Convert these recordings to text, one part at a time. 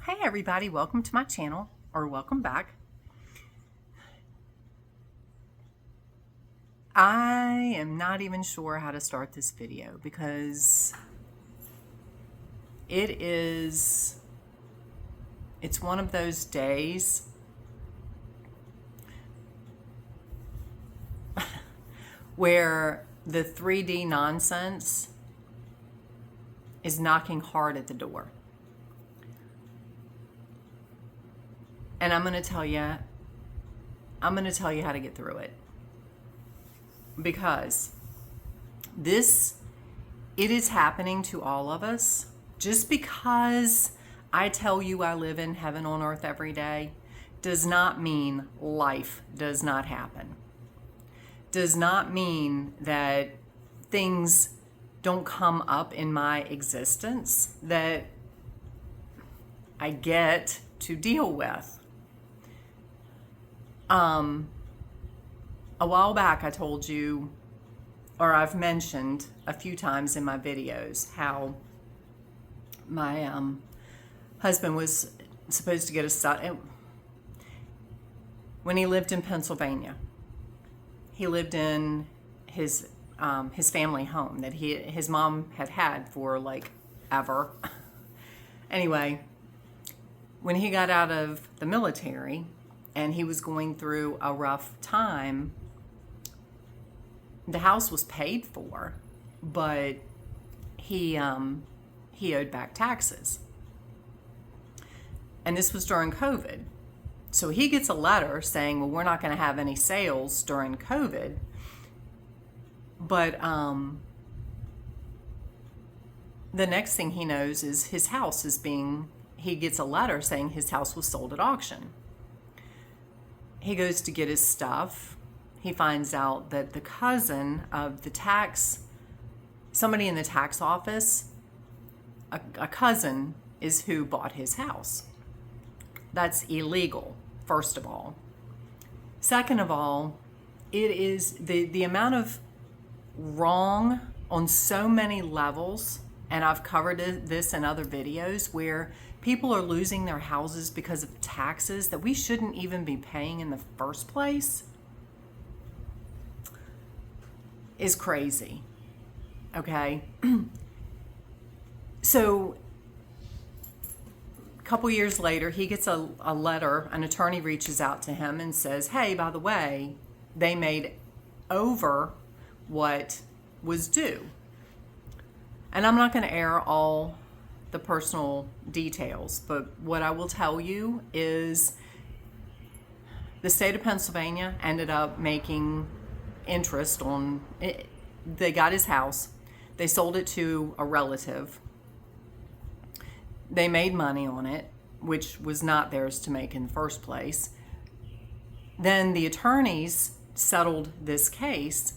Hey everybody, welcome to my channel, or welcome back. I am not even sure how to start this video because it's one of those days where the 3D nonsense is knocking hard at the door. And I'm going to tell you how to get through it. Because it is happening to all of us. Just because I tell you I live in heaven on earth every day does not mean life does not happen. Does not mean that things don't come up in my existence that I get to deal with. A while back I told you, or I've mentioned a few times in my videos, how my husband was supposed to get a son when he lived in Pennsylvania. He lived in his family home that his mom had for like ever. Anyway, when he got out of the military and he was going through a rough time, the house was paid for, but he owed back taxes. And this was during COVID. So he gets a letter saying, well, we're not going to have any sales during COVID. But the next thing he knows is his house he gets a letter saying his house was sold at auction. He goes to get his stuff. He finds out that the cousin of somebody in the tax office, a cousin is who bought his house. That's illegal, first of all. Second of all, it is the amount of wrong on so many levels, and I've covered this in other videos, where people are losing their houses because of taxes that we shouldn't even be paying in the first place, is crazy. Okay? So a couple years later, he gets a letter. An attorney reaches out to him and says, hey, by the way, they made over what was due. And I'm not going to air all the personal details, but what I will tell you is the state of Pennsylvania ended up making interest on it. They got his house. They sold it to a relative. They made money on it, which was not theirs to make in the first place. Then the attorneys settled this case,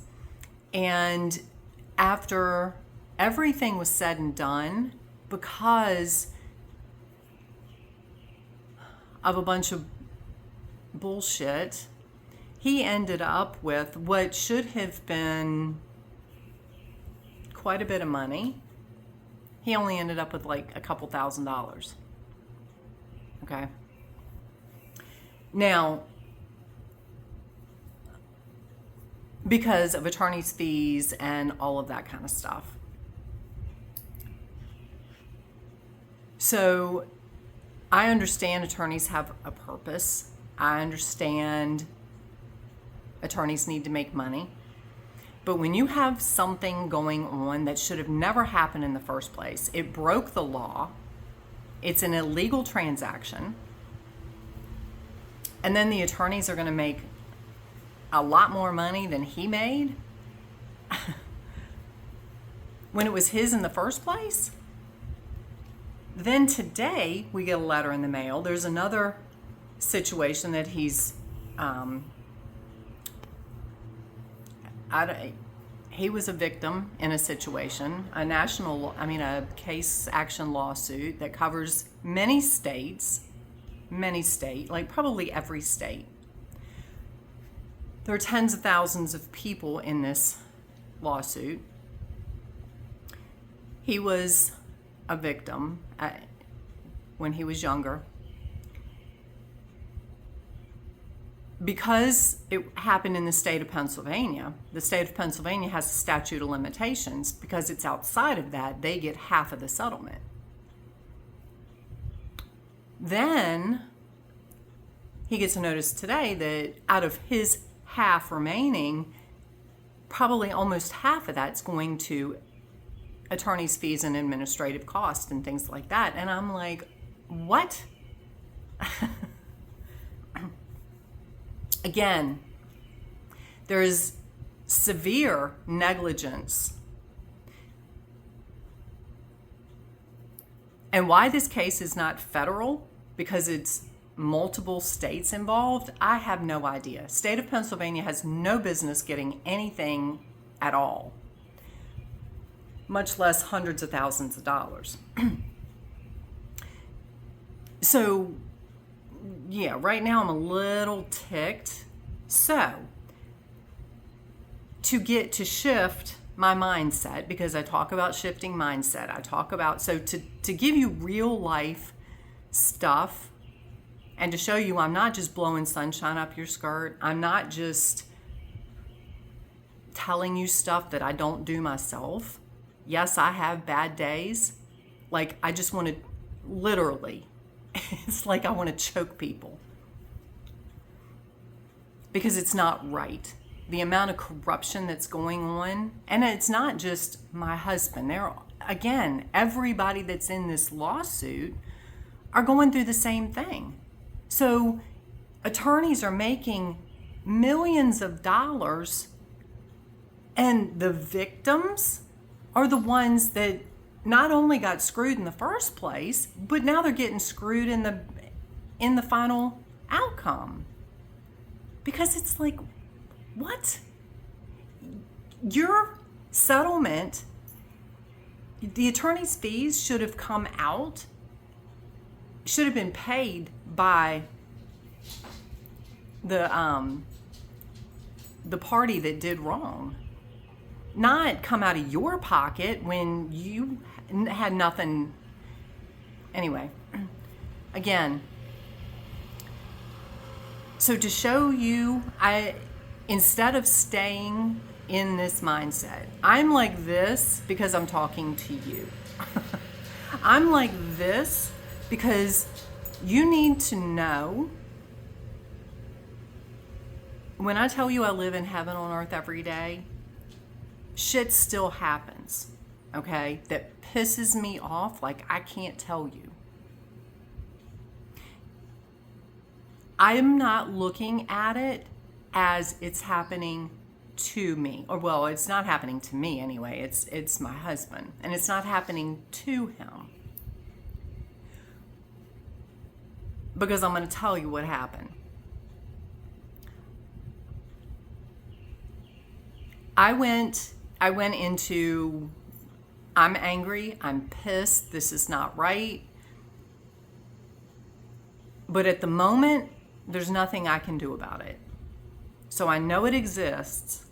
and after everything was said and done, because of a bunch of bullshit, he ended up with what should have been quite a bit of money. He only ended up with like a couple $1,000s. Okay. Now, because of attorney's fees and all of that kind of stuff. So I understand attorneys have a purpose. I understand attorneys need to make money. But when you have something going on that should have never happened in the first place, it broke the law, it's an illegal transaction, and then the attorneys are going to make a lot more money than he made when it was his in the first place. Then today we get a letter in the mail. There's another situation that he was a victim in a situation, a case action lawsuit that covers many states, like probably every state. There are tens of thousands of people in this lawsuit. He was a victim. when he was younger. Because it happened in the state of Pennsylvania, the state of Pennsylvania has a statute of limitations. Because it's outside of that, they get half of the settlement. Then he gets a notice today that out of his half remaining, probably almost half of that's going to attorney's fees and administrative costs and things like that. And I'm like, what? Again, there is severe negligence. And why this case is not federal, because it's multiple states involved, I have no idea. State of Pennsylvania has no business getting anything at all, much less hundreds of thousands of dollars. So, yeah, right now I'm a little ticked. So, to shift my mindset, because I talk about shifting mindset, I talk about, so to give you real life stuff and to show you I'm not just blowing sunshine up your skirt, I'm not just telling you stuff that I don't do myself. Yes, I have bad days. Like, I just want to literally, it's like I want to choke people because it's not right. The amount of corruption that's going on, and it's not just my husband. Again, everybody that's in this lawsuit are going through the same thing. So attorneys are making millions of dollars, and the victims are the ones that not only got screwed in the first place, but now they're getting screwed in the final outcome. Because it's like, what? Your settlement, the attorney's fees should have come out, should have been paid by the party that did wrong. Not come out of your pocket when you had nothing. Anyway, again, so to show you, instead of staying in this mindset, I'm like this because I'm talking to you. I'm like this because you need to know, when I tell you I live in heaven on earth every day, shit still happens, okay, that pisses me off like I can't tell you. I'm not looking at it as it's happening to me, or well, it's not happening to me anyway. It's my husband, and it's not happening to him, because I'm going to tell you what happened. I went into, I'm angry, I'm pissed, this is not right. But at the moment, there's nothing I can do about it. So I know it exists.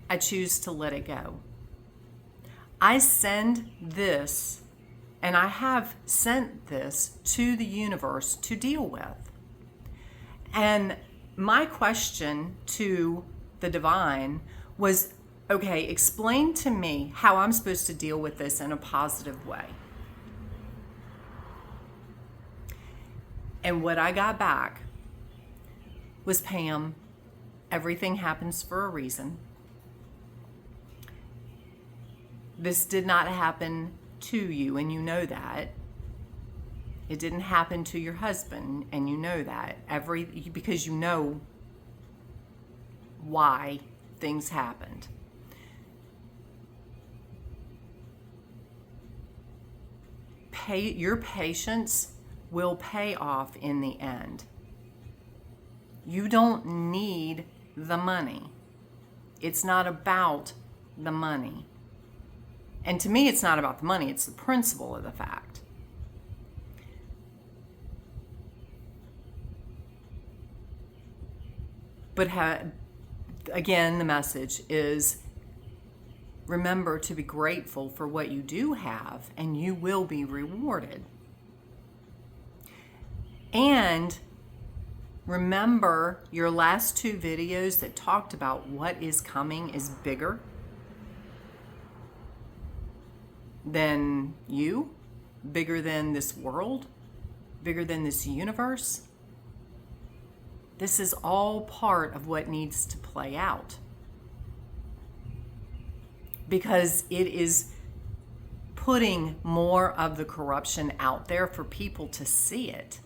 I choose to let it go. I send this, and I have sent this to the universe to deal with. And my question to the divine was, okay, explain to me how I'm supposed to deal with this in a positive way. And what I got back was, Pam, everything happens for a reason. This did not happen to you, and you know that. It didn't happen to your husband, and you know that. Because you know why things happened. Your patience will pay off in the end. You don't need the money. It's not about the money. And to me, it's not about the money, it's the principle of the fact. But again, the message is, remember to be grateful for what you do have, and you will be rewarded. And remember your last 2 videos that talked about what is coming is bigger than you, bigger than this world, bigger than this universe. This is all part of what needs to play out, because it is putting more of the corruption out there for people to see it.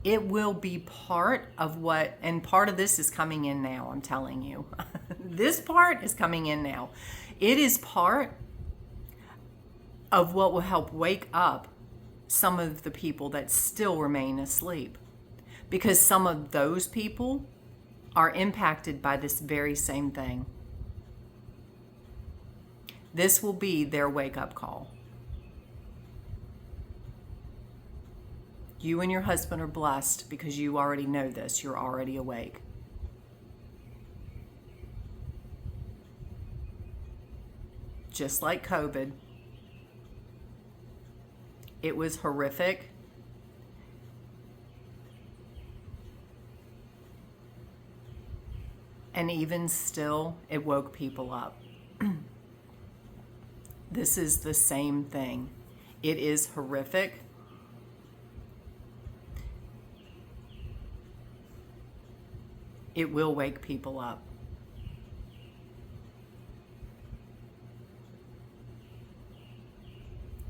It will be part of what, and part of this is coming in now, I'm telling you. This part is coming in now. It is part of what will help wake up some of the people that still remain asleep. Because some of those people are impacted by this very same thing. This will be their wake-up call. You and your husband are blessed because you already know this. You're already awake. Just like COVID. It was horrific. And even still, it woke people up. This is the same thing. It is horrific. It will wake people up.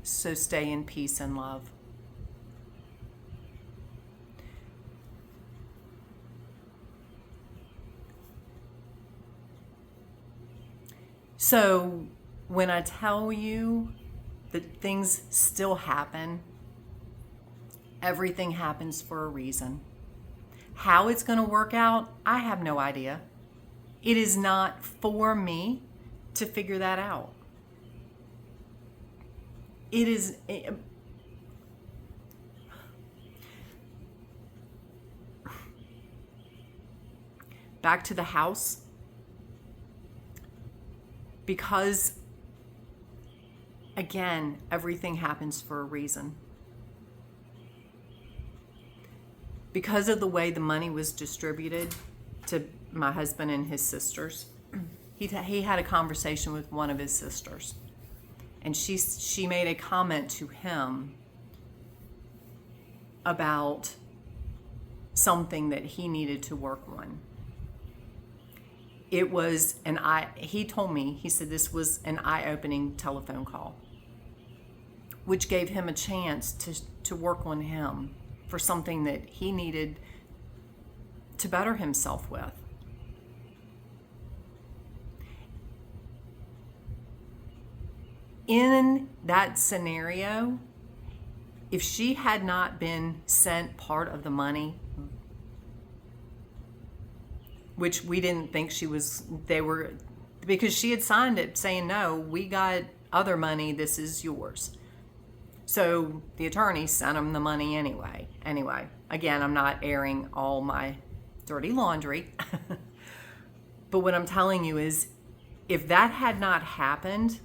So stay in peace and love. So when I tell you that things still happen, everything happens for a reason. How it's going to work out, I have no idea. It is not for me to figure that out. It is... Back to the house. Because, again, everything happens for a reason. Because of the way the money was distributed to my husband and his sisters, he had a conversation with one of his sisters. And she made a comment to him about something that he needed to work on. It was he told me, he said this was an eye-opening telephone call, which gave him a chance to work on him for something that he needed to better himself with. In that scenario, if she had not been sent part of the money, which we didn't think because she had signed it saying, no, we got other money, this is yours. So the attorney sent him the money anyway. Anyway, again, I'm not airing all my dirty laundry. But what I'm telling you is, if that had not happened,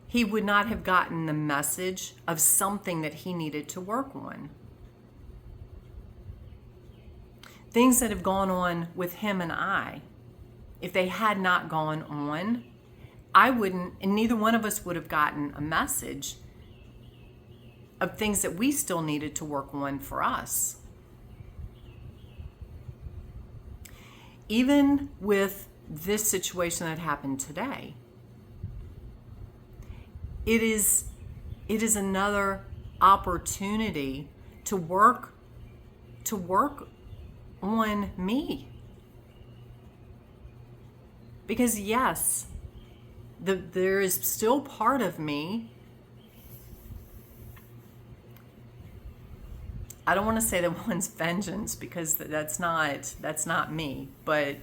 he would not have gotten the message of something that he needed to work on. Things that have gone on with him and I, if they had not gone on, I wouldn't, and neither one of us would have gotten a message of things that we still needed to work on for us. Even with this situation that happened today, it is another opportunity to work on me. Because yes, there is still part of me. I don't want to say that one's vengeance, because that's not me, but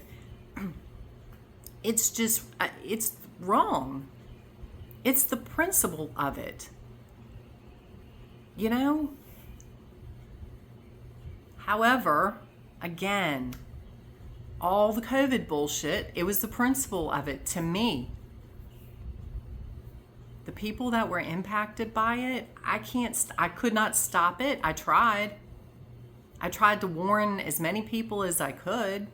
it's wrong. It's the principle of it. You know? However, again, all the COVID bullshit. It was the principle of it to me. The people that were impacted by it, I could not stop it. I tried to warn as many people as I could.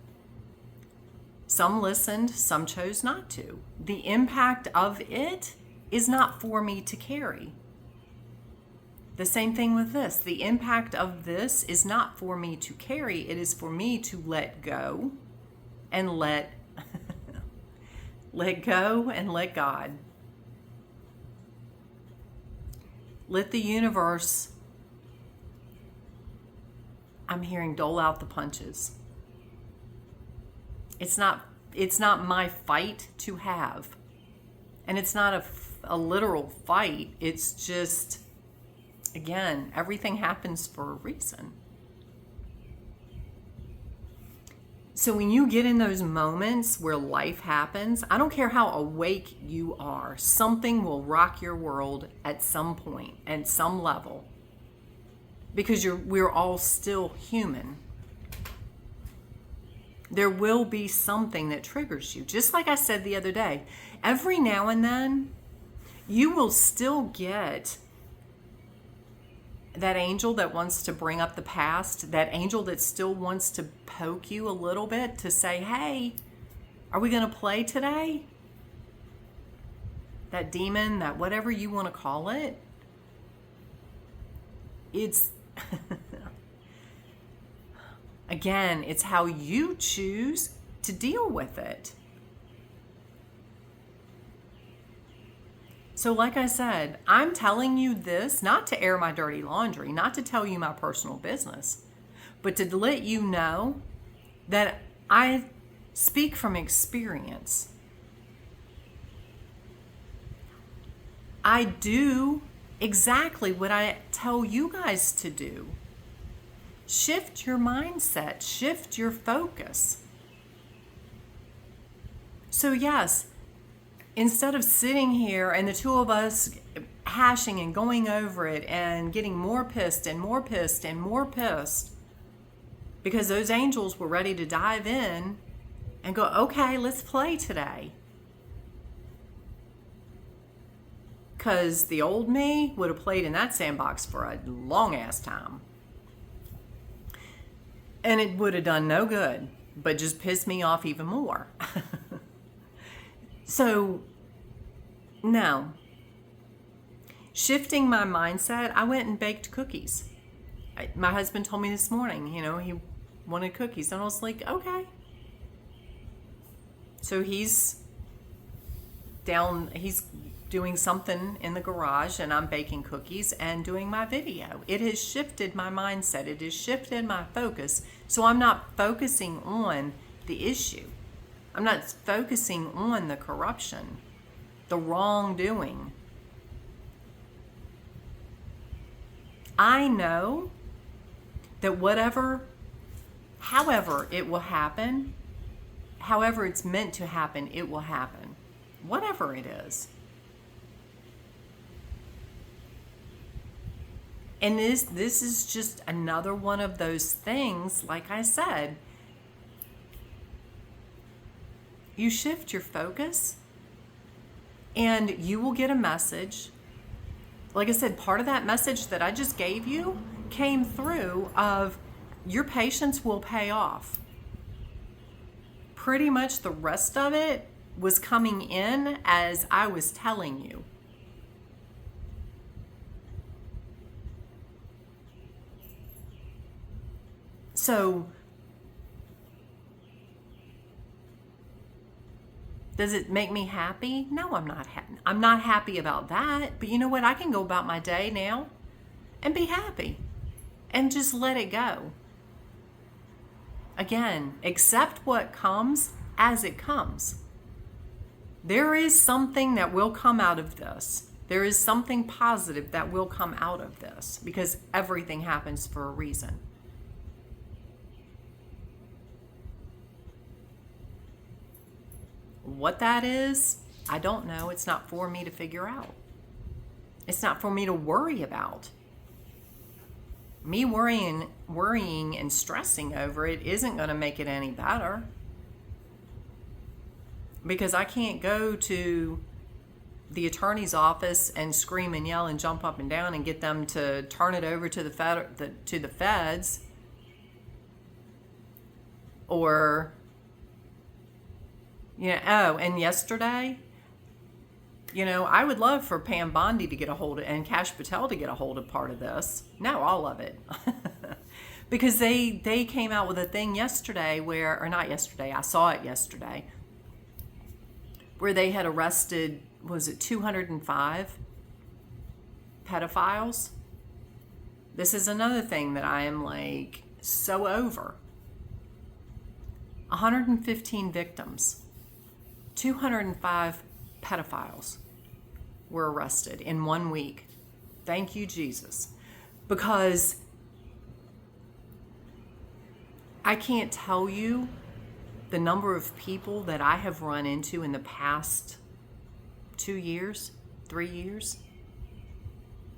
Some listened, some chose not to. The impact of it is not for me to carry. The same thing with this. The impact of this is not for me to carry. It is for me to let go and let go and let God. Let the universe, I'm hearing, dole out the punches. It's not my fight to have. And it's not a literal fight. It's just, again, everything happens for a reason. So when you get in those moments where life happens, I don't care how awake you are, something will rock your world at some point, at some level. Because we're all still human. There will be something that triggers you. Just like I said the other day, every now and then, you will still get that angel that wants to bring up the past, that angel that still wants to poke you a little bit to say, hey, are we going to play today? That demon, that whatever you want to call it, it's, again, it's how you choose to deal with it. So like I said, I'm telling you this not to air my dirty laundry, not to tell you my personal business, but to let you know that I speak from experience. I do exactly what I tell you guys to do. Shift your mindset, shift your focus. So yes, instead of sitting here and the two of us hashing and going over it and getting more pissed and more pissed and more pissed because those angels were ready to dive in and go, okay, let's play today. Because the old me would have played in that sandbox for a long ass time. And it would have done no good, but just pissed me off even more. So, no. Shifting my mindset, I went and baked cookies. My husband told me this morning, he wanted cookies. And I was like, okay. So he's doing something in the garage and I'm baking cookies and doing my video. It has shifted my mindset. It has shifted my focus. So I'm not focusing on the issue. I'm not focusing on the corruption, the wrongdoing. I know that however it will happen, however it's meant to happen, it will happen. Whatever it is. And this is just another one of those things, like I said, you shift your focus and you will get a message. Like I said, part of that message that I just gave you came through of your patience will pay off. Pretty much the rest of it was coming in as I was telling you. So, does it make me happy? No, I'm not happy. I'm not happy about that. But you know what? I can go about my day now and be happy and just let it go. Again, accept what comes as it comes. There is something that will come out of this. There is something positive that will come out of this because everything happens for a reason. What that is, I don't know. It's not for me to figure out. It's not for me to worry about. Me worrying and stressing over it isn't going to make it any better. because I can't go to the attorney's office and scream and yell and jump up and down and get them to turn it over to the feds, or and yesterday, I would love for Pam Bondi to get a hold of, and Kash Patel to get a hold of part of this. No, all of it. Because they came out with a thing yesterday or not yesterday, I saw it yesterday, where they had arrested, was it 205 pedophiles? This is another thing that I am like so over. 115 victims, 205 pedophiles were arrested in 1 week. Thank you, Jesus. Because I can't tell you the number of people that I have run into in the past 2 years, 3 years,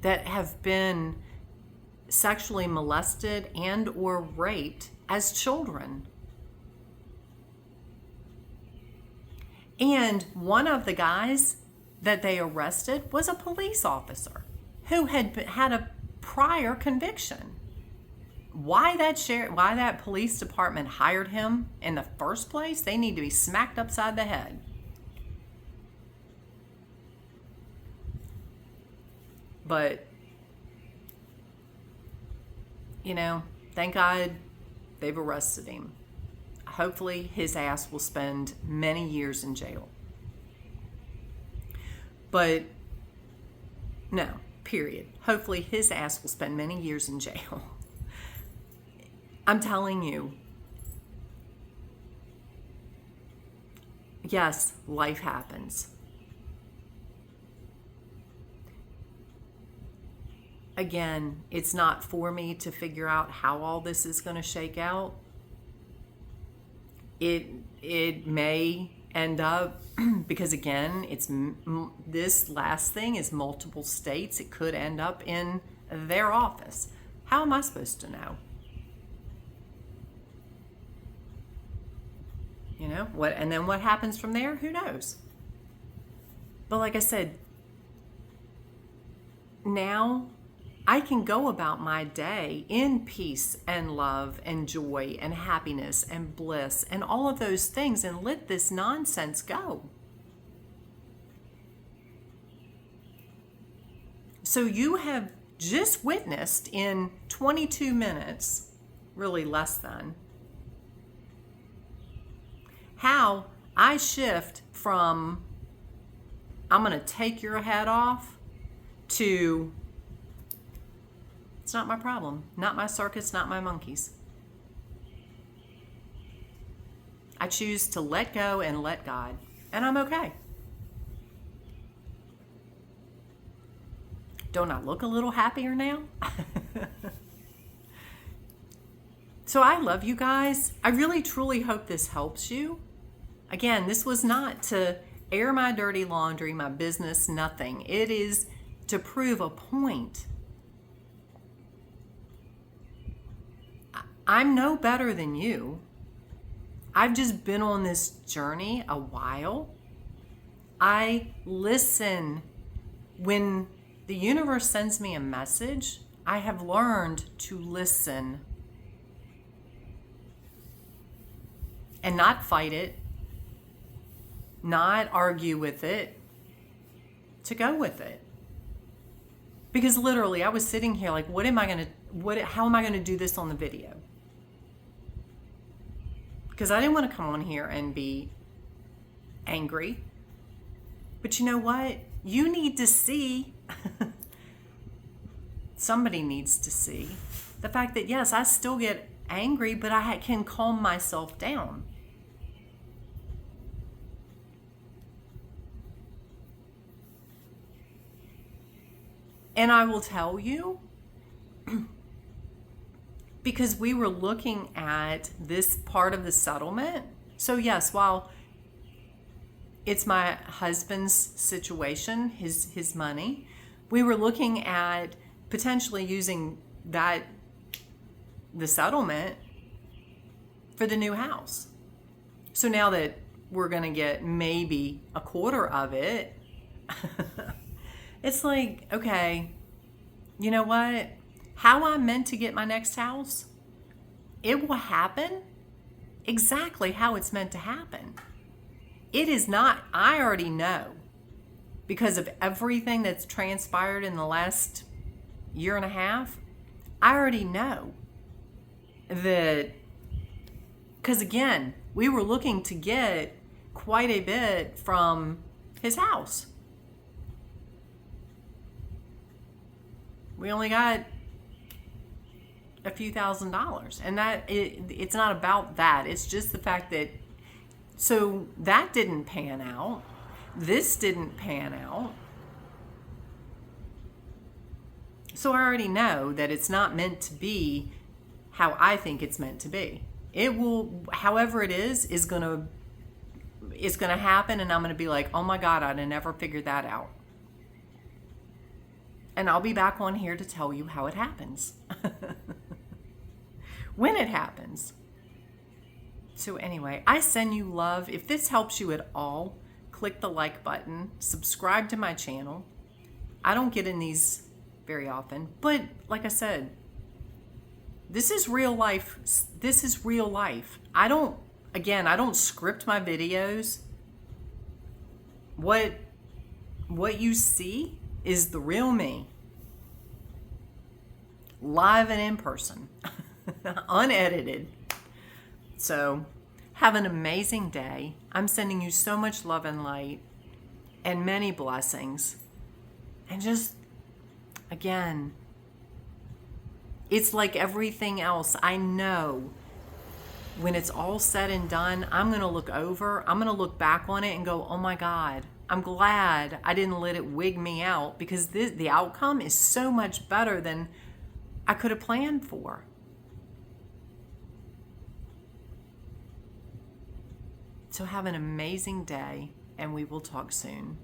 that have been sexually molested and or raped as children. And one of the guys that they arrested was a police officer who had a prior conviction. Why that police department hired him in the first place, they need to be smacked upside the head. But, thank God they've arrested him. Hopefully his ass will spend many years in jail. But, no, period. Hopefully his ass will spend many years in jail. I'm telling you, yes, life happens. Again, it's not for me to figure out how all this is going to shake out. It may end up, because again, this last thing is multiple states. It could end up in their office. How am I supposed to know? And then what happens from there? Who knows? But like I said, now I can go about my day in peace and love and joy and happiness and bliss and all of those things, and let this nonsense go. So you have just witnessed in 22 minutes, really less than, how I shift from I'm going to take your head off to it's not my problem, not my circus, not my monkeys. I choose to let go and let God, and I'm okay. Don't I look a little happier now? So I love you guys. I really, truly hope this helps you. Again, this was not to air my dirty laundry, my business, nothing. It is to prove a point. I'm no better than you. I've just been on this journey a while. I listen. When the universe sends me a message, I have learned to listen and not fight it, not argue with it, to go with it. Because literally, I was sitting here like, how am I going to do this on the video? Because I didn't want to come on here and be angry. But you know what? You need to see, somebody needs to see the fact that, yes, I still get angry, but I can calm myself down. And I will tell you, because we were looking at this part of the settlement. So yes, while it's my husband's situation, his money, we were looking at potentially using the settlement for the new house. So now that we're going to get maybe a quarter of it. It's like, okay, you know what? How I'm meant to get my next house, it will happen exactly how it's meant to happen. It is not, I already know, because of everything that's transpired in the last year and a half, I already know that, because again, we were looking to get quite a bit from his house. We only got a few $1,000s, and it's not about that. It's just the fact that, so that didn't pan out. This didn't pan out. So I already know that it's not meant to be how I think it's meant to be. It will, however it is gonna happen, and I'm gonna be like, oh my God, I'd have never figured that out. And I'll be back on here to tell you how it happens. When it happens. So anyway, I send you love. If this helps you at all, click the like button, subscribe to my channel. I don't get in these very often, but like I said, this is real life. This is real life. I don't script my videos. What you see is the real me. Live and in person. Unedited. So, have an amazing day. I'm sending you so much love and light and many blessings. And just, again, it's like everything else. I know when it's all said and done, I'm going to look back on it and go, oh my God, I'm glad I didn't let it wig me out, because the outcome is so much better than I could have planned for. So have an amazing day, and we will talk soon.